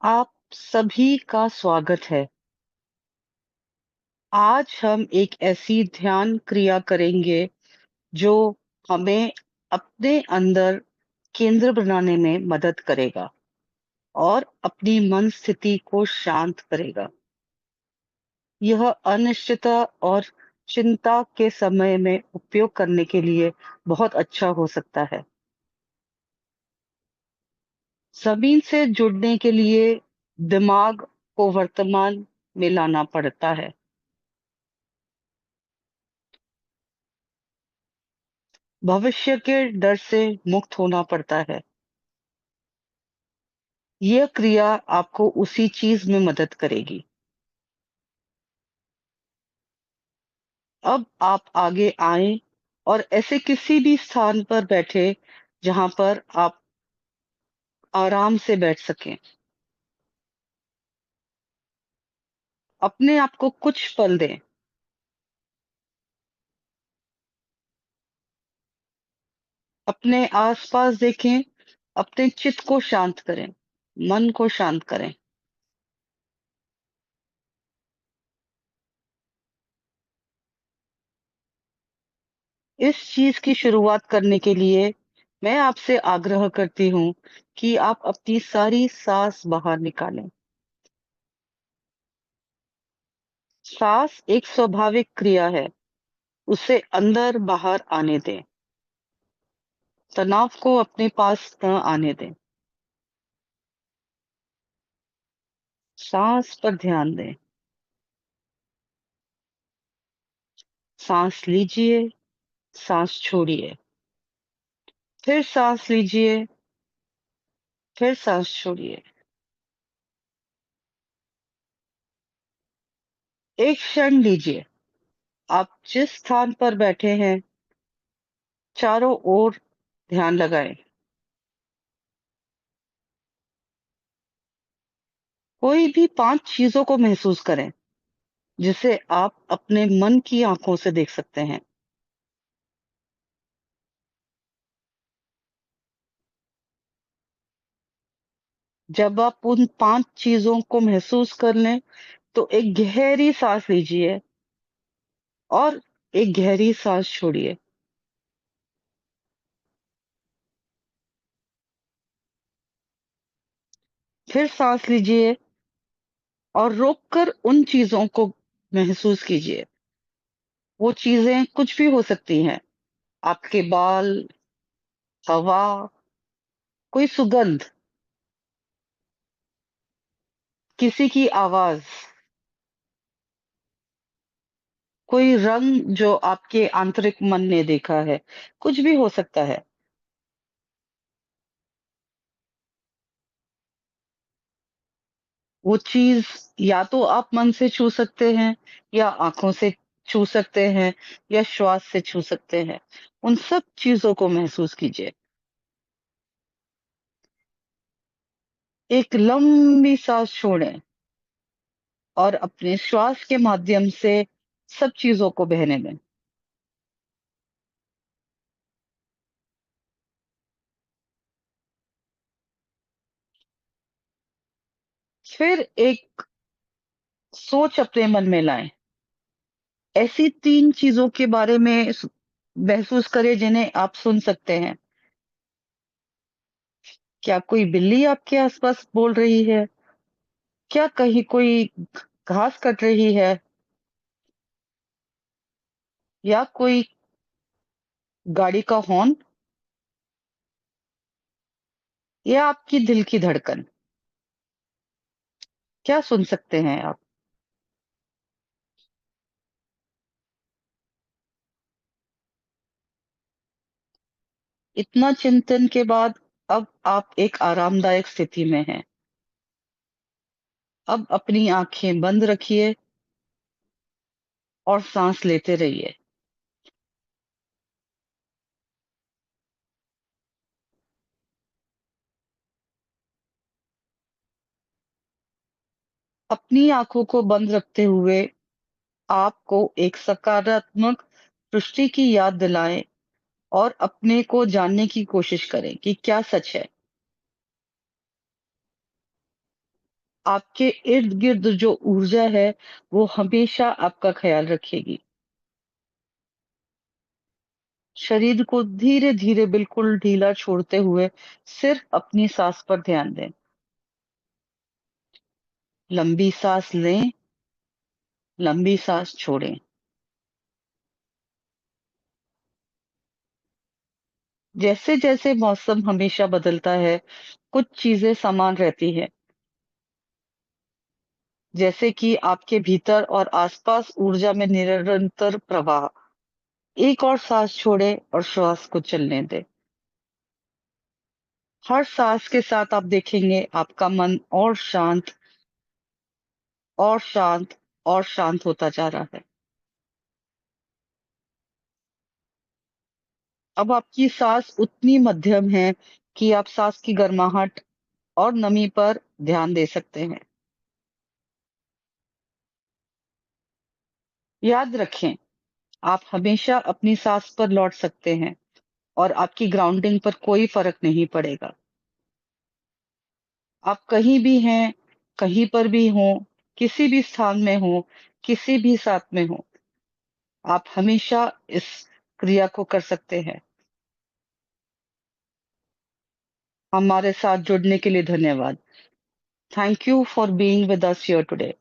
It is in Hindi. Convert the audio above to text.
आप सभी का स्वागत है। आज हम एक ऐसी ध्यान क्रिया करेंगे जो हमें अपने अंदर केंद्र बनाने में मदद करेगा और अपनी मन स्थिति को शांत करेगा। यह अनिश्चितता और चिंता के समय में उपयोग करने के लिए बहुत अच्छा हो सकता है। जमीन से जुड़ने के लिए दिमाग को वर्तमान में लाना पड़ता है। भविष्य के डर से मुक्त होना पड़ता है। यह क्रिया आपको उसी चीज में मदद करेगी। अब आप आगे आएं और ऐसे किसी भी स्थान पर बैठे जहां पर आप आराम से बैठ सकें। अपने आप को कुछ पल दें। अपने आसपास देखें। अपने चित्त को शांत करें। मन को शांत करें। इस चीज की शुरुआत करने के लिए मैं आपसे आग्रह करती हूँ कि आप अपनी सारी सांस बाहर निकालें। सांस एक स्वाभाविक क्रिया है। उसे अंदर बाहर आने दें। तनाव को अपने पास न आने दें। सांस पर ध्यान दें। सांस लीजिए। सांस छोड़िए। फिर सांस लीजिए। फिर सांस छोड़िए। एक क्षण लीजिए। आप जिस स्थान पर बैठे हैं चारों ओर ध्यान लगाएं। कोई भी 5 चीजों को महसूस करें जिसे आप अपने मन की आंखों से देख सकते हैं। जब आप उन 5 चीजों को महसूस कर लें तो एक गहरी सांस लीजिए और एक गहरी सांस छोड़िए। फिर सांस लीजिए और रोककर उन चीजों को महसूस कीजिए। वो चीजें कुछ भी हो सकती हैं। आपके बाल, हवा, कोई सुगंध, किसी की आवाज, कोई रंग जो आपके आंतरिक मन ने देखा है, कुछ भी हो सकता है। वो चीज या तो आप मन से छू सकते हैं या आंखों से छू सकते हैं या श्वास से छू सकते हैं। उन सब चीजों को महसूस कीजिए। एक लंबी सांस छोड़ें और अपने श्वास के माध्यम से सब चीजों को बहने दें। फिर एक सोच अपने मन में लाएं। ऐसी 3 चीजों के बारे में महसूस करें जिन्हें आप सुन सकते हैं। क्या कोई बिल्ली आपके आसपास बोल रही है? क्या कहीं कोई घास कट रही है? या कोई गाड़ी का हॉर्न? या आपकी दिल की धड़कन? क्या सुन सकते हैं आप? इतना चिंतन के बाद अब आप एक आरामदायक स्थिति में हैं। अब अपनी आंखें बंद रखिए और सांस लेते रहिए। अपनी आंखों को बंद रखते हुए आपको एक सकारात्मक दृष्टि की याद दिलाएं और अपने को जानने की कोशिश करें कि क्या सच है। आपके इर्द-गिर्द जो ऊर्जा है, वो हमेशा आपका ख़्याल रखेगी। शरीर को धीरे-धीरे बिल्कुल ढीला छोड़ते हुए सिर्फ़ अपनी साँस पर ध्यान दें। लंबी साँस लें, लंबी साँस छोड़ें। जैसे-जैसे मौसम हमेशा बदलता है, कुछ चीज़ें समान रहती हैं, जैसे कि आपके भीतर और आसपास ऊर्जा में निरंतर प्रवाह। एक और साँस छोड़ें और श्वास को चलने दें। हर साँस के साथ आप देखेंगे आपका मन और शांत और शांत होता जा रहा है। अब आपकी साँस उतनी मध्यम है कि आप साँस की गर्माहट और नमी पर ध्यान दे सकते हैं। याद रखें, आप हमेशा अपनी साँस पर लौट सकते हैं और आपकी ग्राउंडिंग पर कोई फ़र्क नहीं पड़ेगा। आप कहीं भी हैं, कहीं पर भी हों, किसी भी स्थान में हों, किसी भी साथ में हों, आप हमेशा इस क्रिया को कर सकते हैं। हमारे साथ जुड़ने के लिए धन्यवाद। Thank you for being with us here today.